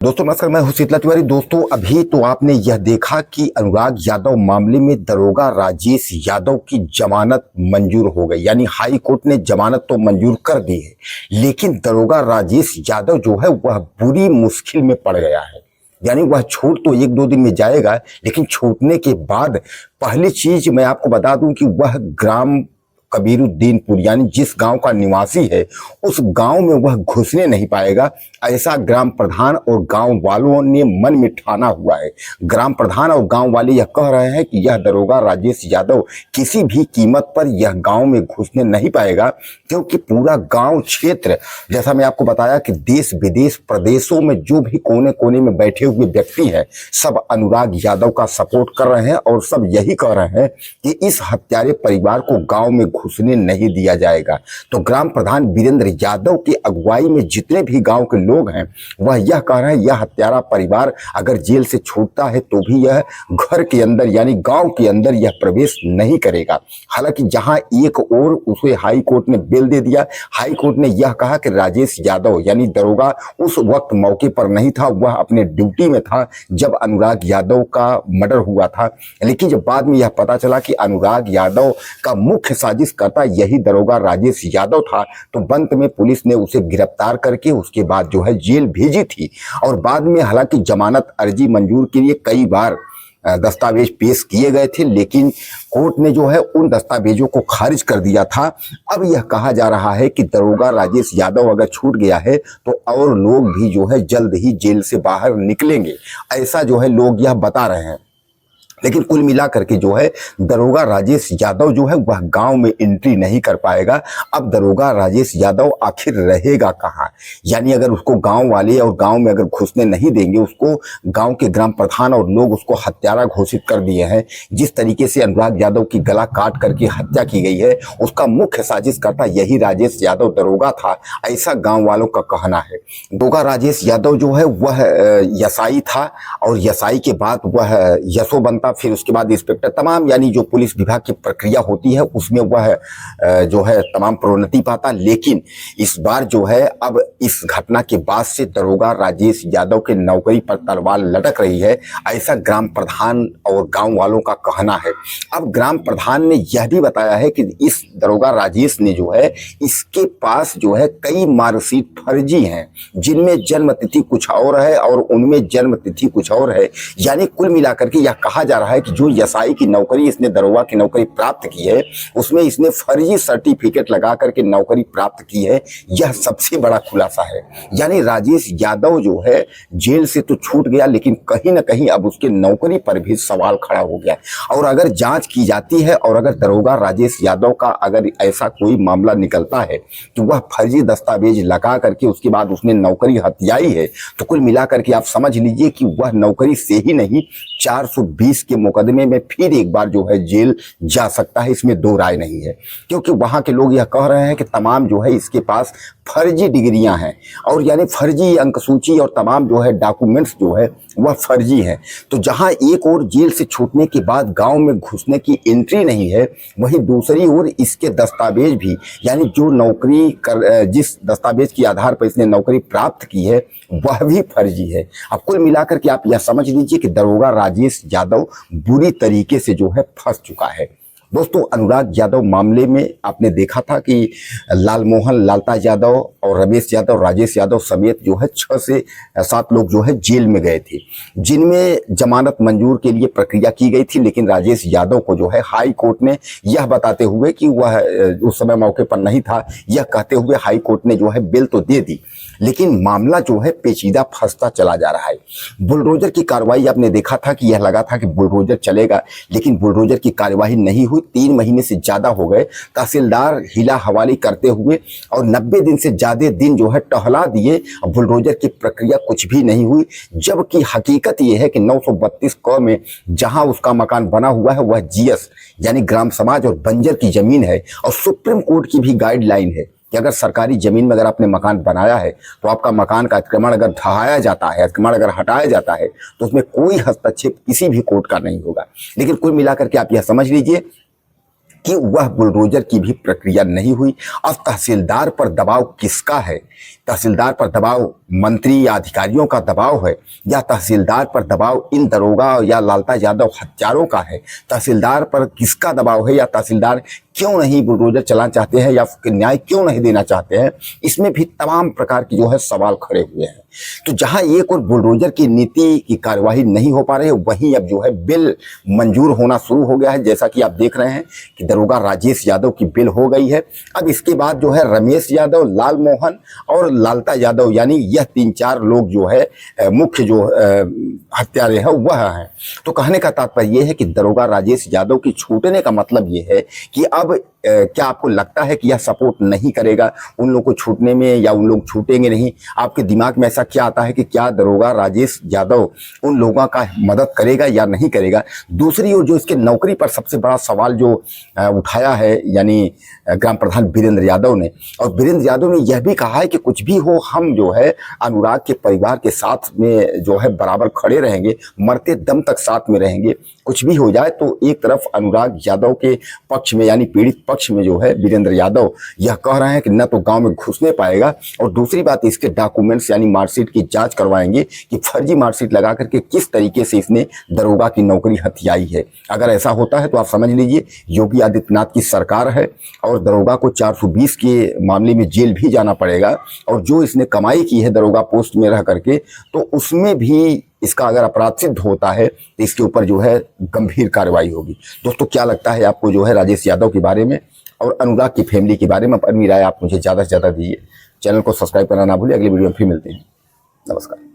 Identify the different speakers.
Speaker 1: दोस्तों नमस्कार, मैं हूं शीतला तिवारी। दोस्तों अभी तो आपने यह देखा कि अनुराग यादव मामले में दरोगा राजेश यादव की जमानत मंजूर हो गई, यानी हाई कोर्ट ने जमानत तो मंजूर कर दी है, लेकिन दरोगा राजेश यादव जो है वह बुरी मुश्किल में पड़ गया है। यानी वह छूट तो एक दो दिन में जाएगा, लेकिन छूटने के बाद पहली चीज मैं आपको बता दूं कि वह ग्राम कबीरुद्दीनपुर यानी जिस गांव का निवासी है उस गांव में वह घुसने नहीं पाएगा, ऐसा ग्राम प्रधान और गांव वालों ने मन में ठाना हुआ है। ग्राम प्रधान और गांव वाले यह कह रहे हैं कि यह दरोगा राजेश यादव किसी भी कीमत पर यह गांव में घुसने नहीं पाएगा, क्योंकि पूरा गांव क्षेत्र, जैसा मैं आपको बताया कि देश विदेश प्रदेशों में जो भी कोने कोने में बैठे हुए व्यक्ति हैं सब अनुराग यादव का सपोर्ट कर रहे हैं और सब यही कह रहे हैं कि इस हत्यारे परिवार को गांव में घुसने नहीं दिया जाएगा। तो ग्राम प्रधान वीरेंद्र यादव की अगुवाई में जितने भी गांव के लोग हैं वह यह कह रहे हैं यह हत्यारा परिवार अगर जेल से छूटता है तो भी यह घर के अंदर यानी गांव के अंदर यह प्रवेश नहीं करेगा। हालांकि जहां एक और उसे हाई कोर्ट ने बेल दे दिया, हाई कोर्ट ने यह कहा कि राजेश यादव यानी दरोगा उस वक्त मौके पर नहीं था, वह अपने ड्यूटी में था जब अनुराग यादव का मर्डर हुआ था। लेकिन जब बाद में यह पता चला कि अनुराग यादव का मुख्य साजिश करता यही दरोगा राजेश यादव था, तो अंत में पुलिस ने उसे गिरफ्तार करके उसके बाद जो है जेल भेजी थी। और बाद में हालांकि जमानत अर्जी मंजूर के लिए कई बार दस्तावेज पेश किए गए थे, लेकिन कोर्ट ने जो है उन दस्तावेजों को खारिज कर दिया था। अब यह कहा जा रहा है कि दरोगा राजेश यादव अगर छूट गया है तो और लोग भी जो है जल्द ही जेल से बाहर निकलेंगे, ऐसा जो है लोग यह बता रहे हैं। लेकिन कुल मिलाकर के जो है दरोगा राजेश यादव जो है वह गांव में एंट्री नहीं कर पाएगा। अब दरोगा राजेश यादव आखिर रहेगा कहां? यानी अगर उसको गांव वाले और गांव में अगर घुसने नहीं देंगे, उसको गांव के ग्राम प्रधान और लोग उसको हत्यारा घोषित कर दिए हैं। जिस तरीके से अनुराग यादव की गला काट करके हत्या की गई है उसका मुख्य साजिशकर्ता यही राजेश यादव दरोगा था, ऐसा गाँव वालों का कहना है। दरोगा राजेश यादव जो है वह यसाई था और यसाई के बाद वह यशो बनता, फिर उसके बाद इंस्पेक्टर, तमाम यानी जो पुलिस विभाग की प्रक्रिया होती है उसमें वह जो है तमाम प्रोन्नति पाता। लेकिन इस बार जो है अब इस घटना के बाद से दरोगा राजेश यादव के नौकरी पर तलवार लटक रही है, ऐसा ग्राम प्रधान और गांव वालों का कहना है। अब ग्राम प्रधान ने यह भी बताया है कि इस दरोगा राजेश ने जो है इसके पास जो है कई मार्कशीट फर्जी हैं, जिनमें जन्म तिथि कुछ और है और उनमें जन्म तिथि कुछ और है। यानी कुल मिलाकर के यह कहा जा रहा है कि जो यसाई की नौकरी इसने दरोगा की नौकरी प्राप्त की है उसमें इसने फर्जी सर्टिफिकेट लगा करके नौकरी प्राप्त की है। यह सबसे बड़ा खुलासा है। यानी राजेश यादव जो है जेल से तो छूट गया, लेकिन कहीं ना कहीं अब उसके नौकरी पर भी सवाल खड़ा हो गया। और अगर जांच की जाती है और अगर दरोगा राजेश यादव का अगर ऐसा कोई मामला निकलता है कि वह फर्जी दस्तावेज लगा करके उसके बाद उसने नौकरी हथियाई है, तो कुल मिलाकर के आप समझ लीजिए कि वह नौकरी से ही नहीं 420 के मुकदमे में फिर एक बार जो है जेल जा सकता है। इसमें दो राय नहीं है, क्योंकि वहां के लोग यह कह रहे हैं कि तमाम जो है इसके पास फर्जी डिग्रियां हैं और यानी फर्जी अंकसूची और तमाम जो है डॉक्यूमेंट्स जो है वह फर्जी है। तो जहां एक और जेल से छूटने के बाद गांव में घुसने की एंट्री नहीं है, वहीं दूसरी ओर इसके दस्तावेज भी यानी जो नौकरी कर जिस दस्तावेज के आधार पर इसने नौकरी प्राप्त की है वह भी फर्जी है। अब कुल मिलाकर के आप यह समझ लीजिए कि दरोगा राजेश यादव बुरी तरीके से जो है फंस चुका है। दोस्तों अनुराग यादव मामले में आपने देखा था कि लालमोहन लालता यादव और रमेश यादव राजेश यादव समेत जो है 6 से 7 लोग जो है जेल में गए थे, जिनमें जमानत मंजूर के लिए प्रक्रिया की गई थी। लेकिन राजेश यादव को जो है हाई कोर्ट ने यह बताते हुए कि वह उस समय मौके पर नहीं था, यह कहते हुए हाई कोर्ट ने जो है बेल तो दे दी, लेकिन मामला जो है पेचीदा फंसता चला जा रहा है। बुलडोजर की कार्रवाई आपने देखा था कि यह लगा था कि बुलडोजर चलेगा, लेकिन बुलडोजर की कार्यवाही नहीं हुई। 3 महीने से ज्यादा हो गए तहसीलदार हिला हवाली करते हुए और 90 दिन से ज्यादा दिन जो है टहला दिए, बुलडोजर की प्रक्रिया कुछ भी नहीं हुई। जबकि हकीकत यह है कि 932 क में जहां उसका मकान बना हुआ है वह जीएस यानी ग्राम समाज और बंजर की जमीन है, और सुप्रीम कोर्ट की भी गाइडलाइन है कि अगर सरकारी जमीन में अगर आपने मकान बनाया है तो आपका मकान का अतिक्रमण अगर ढहाया जाता है, अतिक्रमण अगर हटाया जाता है तो उसमें कोई हस्तक्षेप किसी भी कोर्ट का नहीं होगा। लेकिन कुल मिलाकर के आप यह समझ लीजिए कि वह बुलडोजर की भी प्रक्रिया नहीं हुई। अब तहसीलदार पर दबाव किसका है? तहसीलदार पर दबाव मंत्री या अधिकारियों का दबाव है, या तहसीलदार पर दबाव इन दरोगा या लालता यादव हत्यारों का है? तहसीलदार पर किसका दबाव है, या तहसीलदार क्यों नहीं बुलडोजर चलाना चाहते हैं, या न्याय क्यों नहीं देना चाहते हैं? इसमें भी तमाम प्रकार की जो है सवाल खड़े हुए हैं। तो जहां एक और बुलडोजर की नीति की कार्यवाही नहीं हो पा रही है, वहीं अब जो है बिल मंजूर होना शुरू हो गया है। जैसा कि आप देख रहे हैं कि दरोगा राजेश यादव की बिल हो गई है। अब इसके बाद जो है रमेश यादव, लाल मोहन और लालता यादव, यानी यह 3-4 लोग जो है मुख्य जो हत्यारे हैं वह हैं। तो कहने का तात्पर्य यह है कि दरोगा राजेश यादव की छूटने का मतलब ये है कि अब क्या आपको लगता है कि यह सपोर्ट नहीं करेगा उन लोगों को छूटने में, या उन लोग छूटेंगे नहीं? आपके दिमाग में ऐसा क्या आता है कि क्या दरोगा राजेश यादव उन लोगों का मदद करेगा या नहीं करेगा? दूसरी ओर जो इसके नौकरी पर सबसे बड़ा सवाल जो उठाया है, यानी ग्राम प्रधान वीरेंद्र यादव ने, और वीरेंद्र यादव ने यह भी कहा है कि कुछ भी हो हम जो है अनुराग के परिवार के साथ में जो है बराबर खड़े रहेंगे, मरते दम तक साथ में रहेंगे। कुछ भी हो जाए तो एक तरफ अनुराग यादव के पक्ष में, यानी पीड़ित पक्ष में जो है वीरेंद्र यादव यह कह रहे हैं कि न तो गांव में घुसने पाएगा, और दूसरी बात इसके डॉक्यूमेंट्स यानी मार्कशीट की जांच करवाएंगे कि फर्जी मार्कशीट लगा करके किस तरीके से इसने दरोगा की नौकरी हथियाई है। अगर ऐसा होता है तो आप समझ लीजिए योगी आदित्यनाथ की सरकार है, और दरोगा को 420 के मामले में जेल भी जाना पड़ेगा, और जो इसने कमाई की है दरोगा पोस्ट में रह करके, तो उसमें भी इसका अगर अपराध सिद्ध होता है तो इसके ऊपर जो है गंभीर कार्रवाई होगी। दोस्तों, क्या लगता है आपको जो है राजेश यादव के बारे में और अनुराग की फैमिली के बारे में? अपनी राय आप मुझे ज़्यादा से ज़्यादा दीजिए। चैनल को सब्सक्राइब करना ना भूलिए। अगली वीडियो में फिर मिलते हैं। नमस्कार।